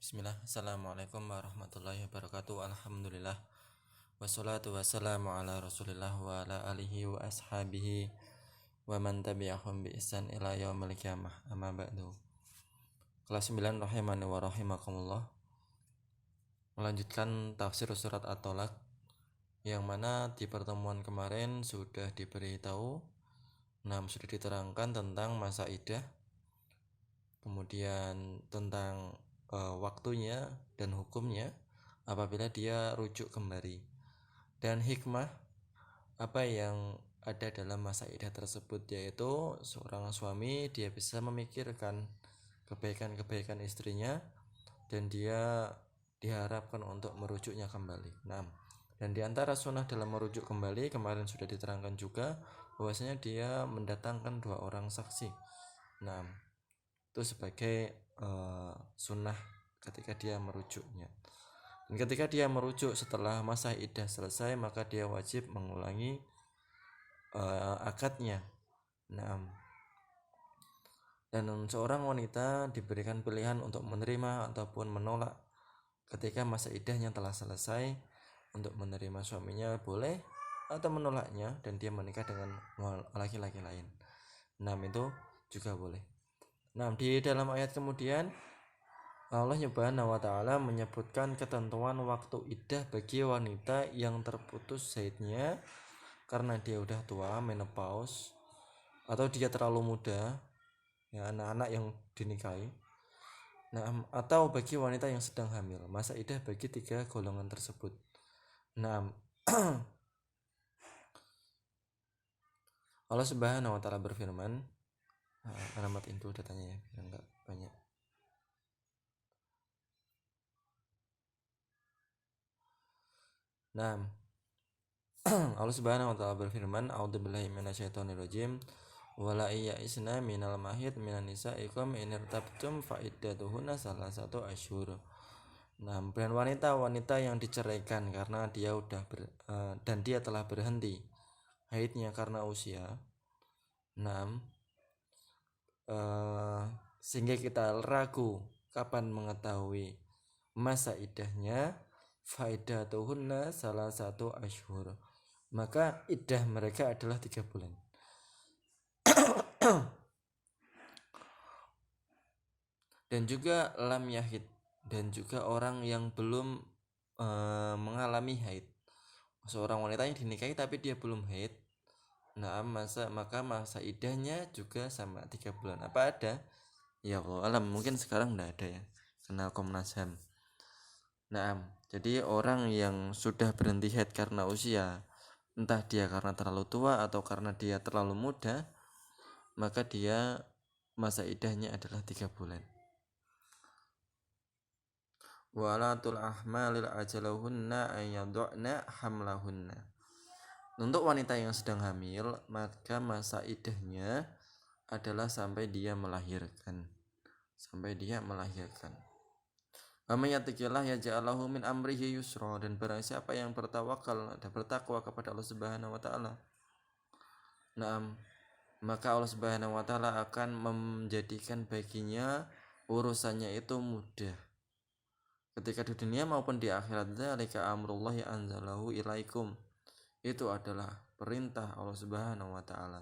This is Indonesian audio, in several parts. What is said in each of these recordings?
Bismillah, Assalamualaikum warahmatullahi wabarakatuh. Alhamdulillah, wassalatu wassalamu ala rasulillah wa ala alihi wa ashabihi wa man tabi'ahum bi ihsan ila yaumil qiyamah. Amma ba'du. Kelas 9 rahimani wa rahimakumullah. Melanjutkan tafsir surat At-Tolak, yang mana di pertemuan kemarin sudah diberitahu, sudah diterangkan tentang masa iddah, kemudian tentang waktunya dan hukumnya apabila dia rujuk kembali, dan hikmah apa yang ada dalam masa iddah tersebut, yaitu seorang suami dia bisa memikirkan kebaikan-kebaikan istrinya dan dia diharapkan untuk merujuknya kembali. Dan diantara sunnah dalam merujuk kembali kemarin sudah diterangkan juga bahwasanya dia mendatangkan 2 orang saksi. Itu sebagai sunnah ketika dia merujuknya. Dan ketika dia merujuk setelah masa iddah selesai, maka dia wajib mengulangi akadnya. Dan seorang wanita diberikan pilihan untuk menerima ataupun menolak ketika masa iddahnya telah selesai. Untuk menerima suaminya boleh, atau menolaknya dan dia menikah dengan laki-laki lain. Itu juga boleh. Di dalam ayat kemudian Allah Subhanahu wa taala menyebutkan ketentuan waktu iddah bagi wanita yang terputus haidnya karena dia udah tua, menopause, atau dia terlalu muda, ya anak-anak yang dinikahi. Atau bagi wanita yang sedang hamil. Masa iddah bagi 3 golongan tersebut. Allah Subhanahu wa taala berfirman, alamat itu datanya ya, biar enggak banyak. Allah Subhanahu wa taala berfirman, a'udzubillahi minasyaitonirrajim, wala ya'isna minal mahid minan nisa'ikum in irtabtum fa iddatuhunna salasatu asyhur. Dan wanita yang diceraikan karena dia dan dia telah berhenti haidnya karena usia. Sehingga kita ragu kapan mengetahui masa iddahnya, faidatuhunna salasatu asyhur, maka iddah mereka adalah 3 bulan. Dan juga lam yahid, dan juga orang yang belum mengalami haid. Seorang wanita yang dinikahi tapi dia belum haid, maka masa iddahnya juga sama 3 bulan. Apa ada? Ya Allah alam, mungkin sekarang enggak ada ya, karena Komnas HAM. Jadi orang yang sudah berhenti haid karena usia, entah dia karena terlalu tua atau karena dia terlalu muda, maka dia masa iddahnya adalah 3 bulan. Walatul ahmalil ajalahunna ayyadna hamlahunna. Untuk wanita yang sedang hamil, maka masa iddahnya adalah sampai dia melahirkan. Amayatikillah yaj'alahu min amrihi yusra, dan barang siapa yang bertawakal dan bertakwa kepada Allah Subhanahu wa taala, maka Allah Subhanahu wa taala akan menjadikan baginya urusannya itu mudah ketika di dunia maupun di akhirat. Dzalika amrullahi anzalahu ilaikum, itu adalah perintah Allah Subhanahu wa taala.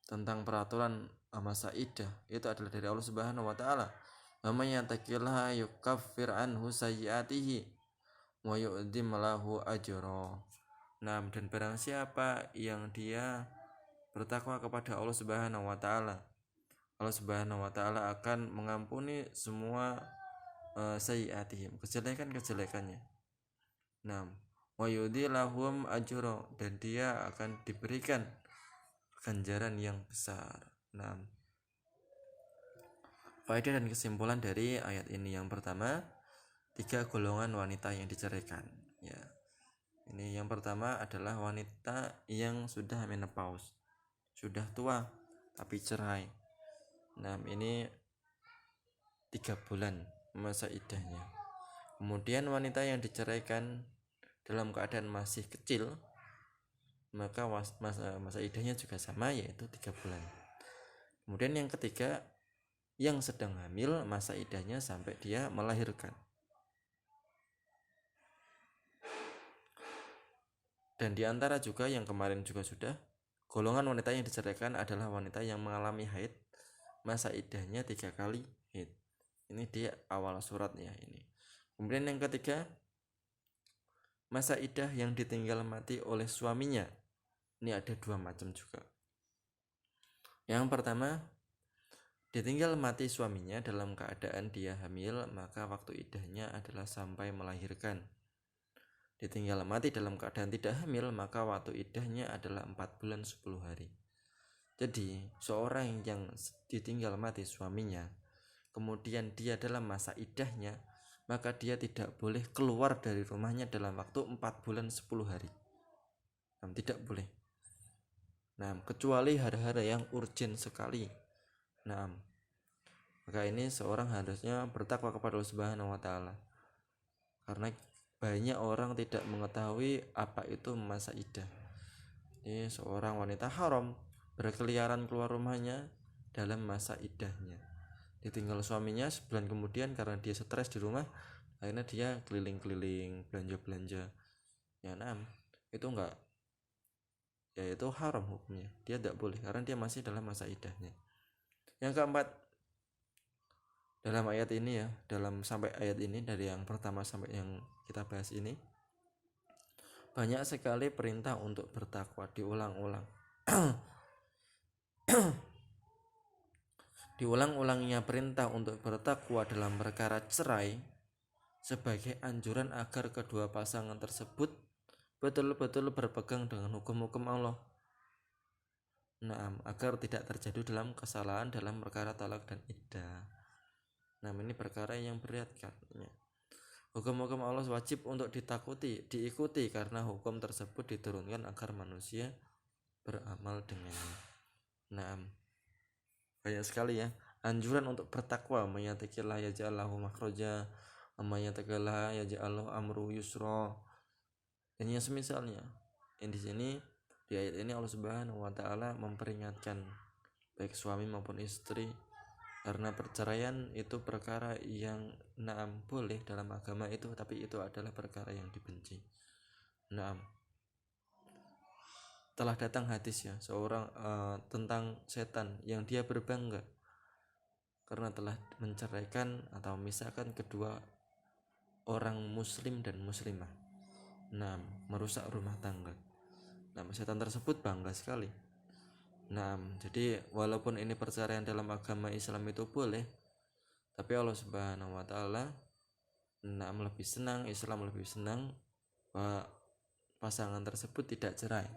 Tentang peraturan masa iddah itu adalah dari Allah Subhanahu wa taala. May yattaqillaha yukaffir anhu sayyi'atihi wa yu'dzim lahu ajra. Dan barang siapa yang dia bertakwa kepada Allah Subhanahu wa taala, Allah Subhanahu wa taala akan mengampuni semua sayyi'atihim, kejelekan-kejelekannya. Wa yu'dzi lahum ajra, dan dia akan diberikan ganjaran yang besar. Faedah dan kesimpulan dari ayat ini, yang pertama, 3 golongan wanita yang diceraikan. Ya, ini yang pertama adalah wanita yang sudah menopause, sudah tua tapi cerai. Ini 3 bulan masa iddahnya. Kemudian wanita yang diceraikan dalam keadaan masih kecil, maka masa iddahnya juga sama, yaitu 3 bulan. Kemudian yang ketiga, yang sedang hamil masa iddahnya sampai dia melahirkan. Dan diantara juga yang kemarin juga sudah, golongan wanita yang diceraikan adalah wanita yang mengalami haid, masa iddahnya 3 kali haid. Ini di awal suratnya ini. Kemudian yang ketiga, masa iddah yang ditinggal mati oleh suaminya. Ini ada 2 macam juga. Yang pertama, ditinggal mati suaminya dalam keadaan dia hamil, maka waktu iddahnya adalah sampai melahirkan. Ditinggal mati dalam keadaan tidak hamil, maka waktu iddahnya adalah 4 bulan 10 hari. Jadi seorang yang ditinggal mati suaminya, kemudian dia dalam masa iddahnya, maka dia tidak boleh keluar dari rumahnya dalam waktu 4 bulan 10 hari. Tidak boleh. Kecuali hari-hari yang urgent sekali. Maka ini seorang harusnya bertakwa kepada Allah Subhanahu wa taala. Karena banyak orang tidak mengetahui apa itu masa iddah. Ini seorang wanita haram berkeliaran keluar rumahnya dalam masa iddahnya. Ditinggal suaminya sebulan kemudian karena dia stres di rumah, akhirnya dia keliling-keliling belanja-belanja. Itu enggak, ya itu haram hukumnya. Dia tidak boleh karena dia masih dalam masa iddahnya. Yang keempat, dalam ayat ini ya, sampai ayat ini dari yang pertama sampai yang kita bahas ini, banyak sekali perintah untuk bertakwa diulang-ulang. Diulang-ulangnya perintah untuk bertakwa dalam perkara cerai sebagai anjuran agar kedua pasangan tersebut betul-betul berpegang dengan hukum-hukum Allah. Agar tidak terjadi dalam kesalahan dalam perkara talak dan iddah. Ini perkara yang berat katanya. Hukum-hukum Allah wajib untuk diikuti karena hukum tersebut diturunkan agar manusia beramal dengannya. Banyak sekali ya anjuran untuk bertakwa, mayyattaqillah yaj'al lahu makhraja, mayyattaqillah yaj'al lahu amru yusra. Dan yang semisalnya. Di sini di ayat ini Allah Subhanahu wa taala memperingatkan baik suami maupun istri, karena perceraian itu perkara yang boleh dalam agama itu, tapi itu adalah perkara yang dibenci. Telah datang hadis ya seorang tentang setan yang dia berbangga karena telah menceraikan atau memisahkan kedua orang muslim dan muslimah. Merusak rumah tangga. Setan tersebut bangga sekali. Jadi walaupun ini perceraian dalam agama Islam itu boleh, tapi Allah Subhanahu wa taala lebih senang, Islam lebih senang bahwa pasangan tersebut tidak cerai.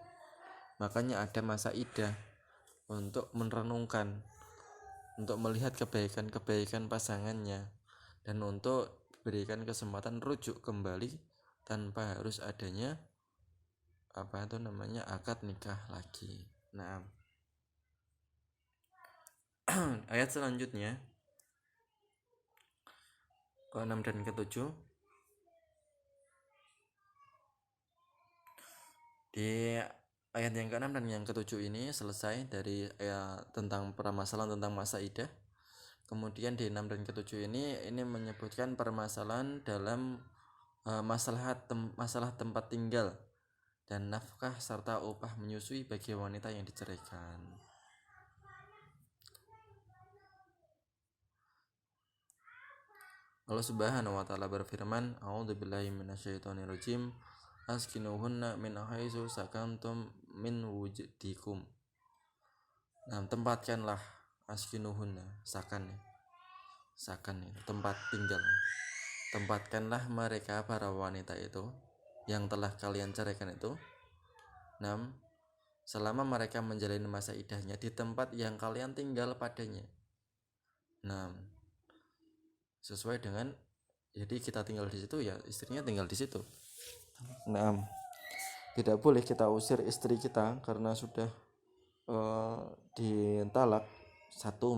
Makanya ada masa iddah untuk merenungkan, untuk melihat kebaikan-kebaikan pasangannya, dan untuk berikan kesempatan rujuk kembali tanpa harus adanya akad nikah lagi. Ayat selanjutnya ke-6 dan ke-7. Di ayat yang ke-6 dan yang ke-7 ini selesai dari tentang permasalahan tentang masa iddah. Kemudian di 6 dan ke-7 ini menyebutkan permasalahan dalam masalah tempat tinggal dan nafkah serta upah menyusui bagi wanita yang diceraikan. Allah Subhanahu wa taala berfirman, "A'udzubillahi minasyaitonirrajim. Askinuhunna min haitsu sakantum min wujdikum." Tempatkanlah askinuhunna, sakan tempat tinggal. Tempatkanlah mereka para wanita itu yang telah kalian ceraikan itu, selama mereka menjalani masa iddahnya di tempat yang kalian tinggal padanya. Sesuai dengan, jadi kita tinggal di situ ya istrinya tinggal di situ. Tidak boleh kita usir istri kita karena sudah ditalak satu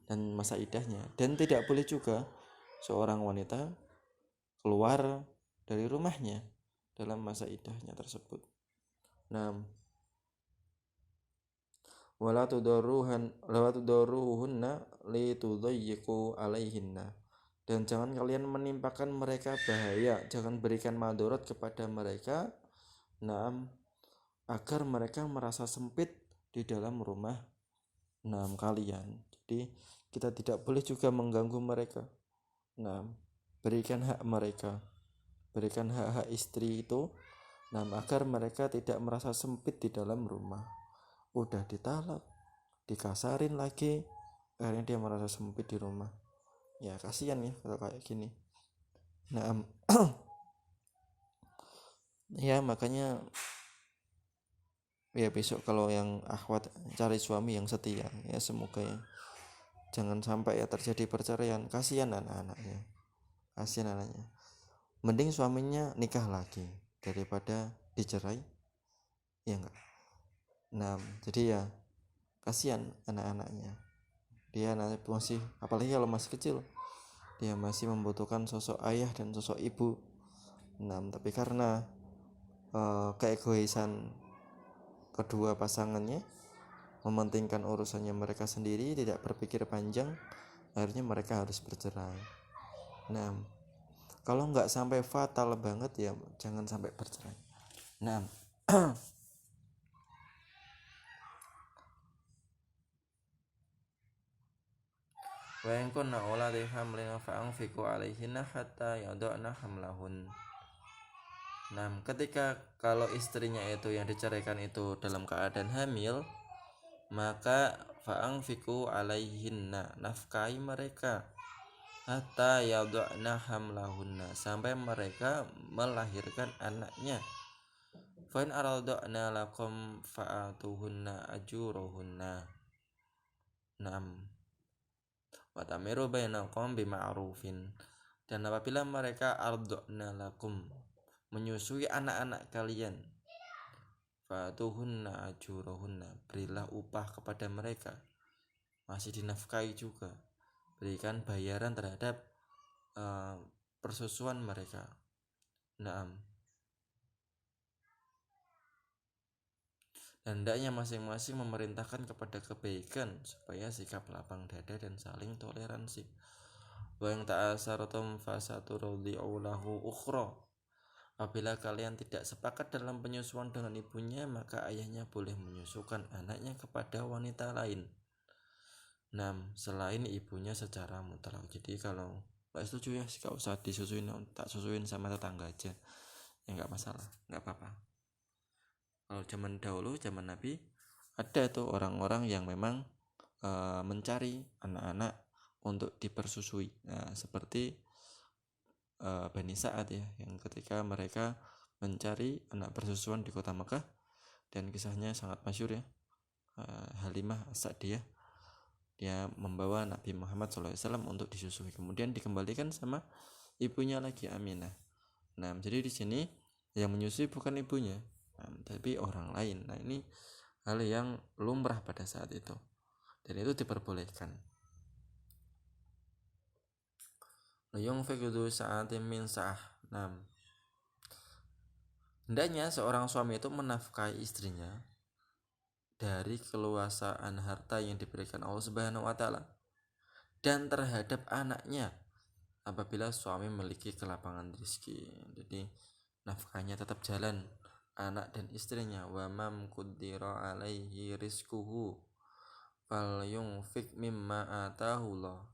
dan masa iddahnya, dan tidak boleh juga seorang wanita keluar dari rumahnya dalam masa iddahnya tersebut. wala tudaruhunna litudayyiqu alaihinna, dan jangan kalian menimpakan mereka bahaya, jangan berikan madorot kepada mereka, naam, agar mereka merasa sempit di dalam rumah kalian. Jadi kita tidak boleh juga mengganggu mereka. Berikan hak mereka, berikan hak-hak istri itu, agar mereka tidak merasa sempit di dalam rumah. Udah ditalak, dikasarin lagi, akhirnya dia merasa sempit di rumah. Ya kasihan ya kalau kayak gini. Ya makanya ya besok kalau yang akhwat cari suami yang setia, ya semoga ya jangan sampai ya terjadi perceraian. Kasihan anak-anaknya, kasihan anaknya. Mending suaminya nikah lagi daripada dicerai, ya enggak. Jadi ya kasihan anak-anaknya, dia masih, apalagi kalau masih kecil, dia masih membutuhkan sosok ayah dan sosok ibu. Tapi karena keegoisan kedua pasangannya, mementingkan urusannya mereka sendiri, tidak berpikir panjang, akhirnya mereka harus bercerai. Kalau nggak sampai fatal banget ya jangan sampai bercerai. Wa in kunna ulati hamlin fa'anfiqu 'alaihinna hatta yada'na hamlahun. Ketika kalau istrinya itu yang diceraikan itu dalam keadaan hamil, maka fa'anfiqu 'alaihinna, nafkahi mereka, hatta yada'na hamlahunna, sampai mereka melahirkan anaknya. Fa in arada'na lakum fa'atuhunna ajuruhunna. Wa tamiru bainakum bima'rufin, dan apabila mereka arda'na lakum, menyusui anak-anak kalian, fa'atuhunna ajuruhunna, berilah upah kepada mereka, masih dinafkahi juga, berikan bayaran terhadap persusuan mereka. Dan hendaknya masing-masing memerintahkan kepada kebaikan supaya sikap lapang dada dan saling toleransi. Wa in ta'asartum fasaturdi'u lahu ukhra, apabila kalian tidak sepakat dalam penyusuan dengan ibunya, maka ayahnya boleh menyusukan anaknya kepada wanita lain, selain ibunya secara mutlak. Jadi kalau nggak setuju ya gak usah disusuin, tak susuin sama tetangga aja, ya nggak masalah, nggak apa-apa. Kalau zaman dahulu, zaman Nabi, ada tuh orang-orang yang memang mencari anak-anak untuk dipersusui. Seperti Bani Sa'ad ya, yang ketika mereka mencari anak persusuan di kota Mekah, dan kisahnya sangat masyhur ya. Halimah As-Sa'diyah, dia membawa Nabi Muhammad SAW untuk disusui, kemudian dikembalikan sama ibunya lagi, Aminah. Jadi di sini yang menyusui bukan ibunya, tapi orang lain. Ini hal yang lumrah pada saat itu, dan itu diperbolehkan. Yunfiqu sa'atin min sa'ah. Hendaknya seorang suami itu menafkahi istrinya dari keluasaan harta yang diberikan Allah Subhanahu wa taala, dan terhadap anaknya apabila suami memiliki kelapangan rezeki. Jadi nafkahnya tetap jalan, anak dan istrinya. Wa mam qaddara alaihi rizquhu fal yunfiq mimma atahullah.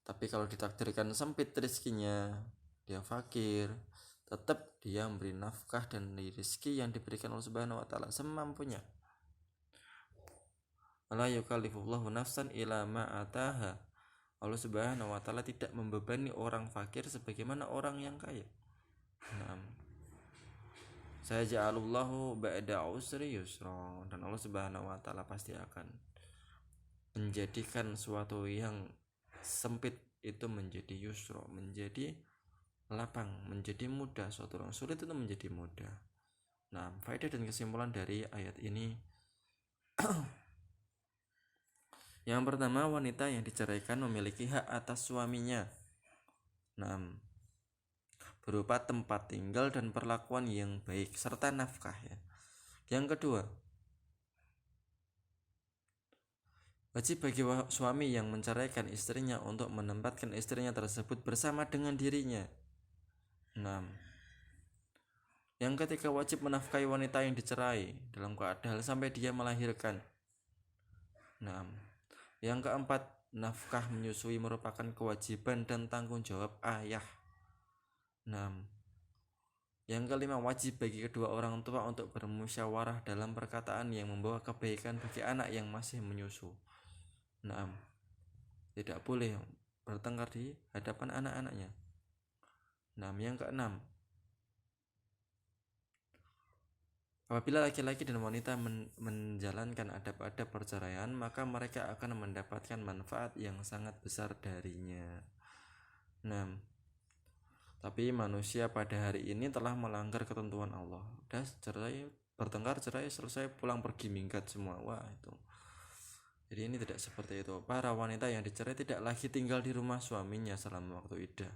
Tapi kalau ditakdirkan sempit rezekinya, dia fakir, tetap dia memberi nafkah dan rezeki yang diberikan Allah Subhanahu wa taala semampunya. La yukallifullahu nafsan illa ma ataha. Allah Subhanahu wa taala tidak membebani orang fakir sebagaimana orang yang kaya. Sayaj'alullahu ba'da usri yusra, dan Allah Subhanahu wa taala pasti akan menjadikan suatu yang sempit itu menjadi yusra, menjadi lapang, menjadi mudah. Suatu yang sulit itu menjadi mudah. Faedah dan kesimpulan dari ayat ini yang pertama, wanita yang diceraikan memiliki hak atas suaminya, berupa tempat tinggal dan perlakuan yang baik serta nafkah ya. Yang kedua, Wajib bagi suami yang menceraikan istrinya untuk menempatkan istrinya tersebut bersama dengan dirinya. 6. Yang ketiga, wajib menafkahi wanita yang dicerai dalam keadaan sampai dia melahirkan. 6. Yang keempat, nafkah menyusui merupakan kewajiban dan tanggung jawab ayah. 6. Yang kelima, wajib bagi kedua orang tua untuk bermusyawarah dalam perkataan yang membawa kebaikan bagi anak yang masih menyusu. 6. Tidak boleh bertengkar di hadapan anak-anaknya. 6. Yang keenam, apabila laki-laki dan wanita menjalankan adab-adab perceraian, maka mereka akan mendapatkan manfaat yang sangat besar darinya. 6. Tapi manusia pada hari ini telah melanggar ketentuan Allah. Udah cerai, bertengkar, cerai, selesai, pulang pergi minggat semua. Wah, itu. Jadi ini tidak seperti itu. Para wanita yang dicerai tidak lagi tinggal di rumah suaminya selama waktu iddah.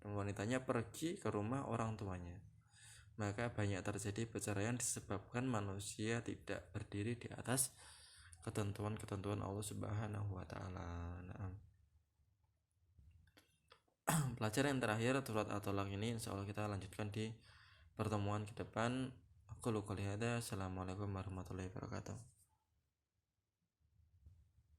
Wanitanya pergi ke rumah orang tuanya. Maka banyak terjadi perceraian disebabkan manusia tidak berdiri di atas ketentuan-ketentuan Allah Subhanahu wa taala. Nah, pelajaran yang terakhir surat At-Tolak ini insyaallah kita lanjutkan di pertemuan ke depan. Aku qouli hadza. Assalamualaikum warahmatullahi wabarakatuh.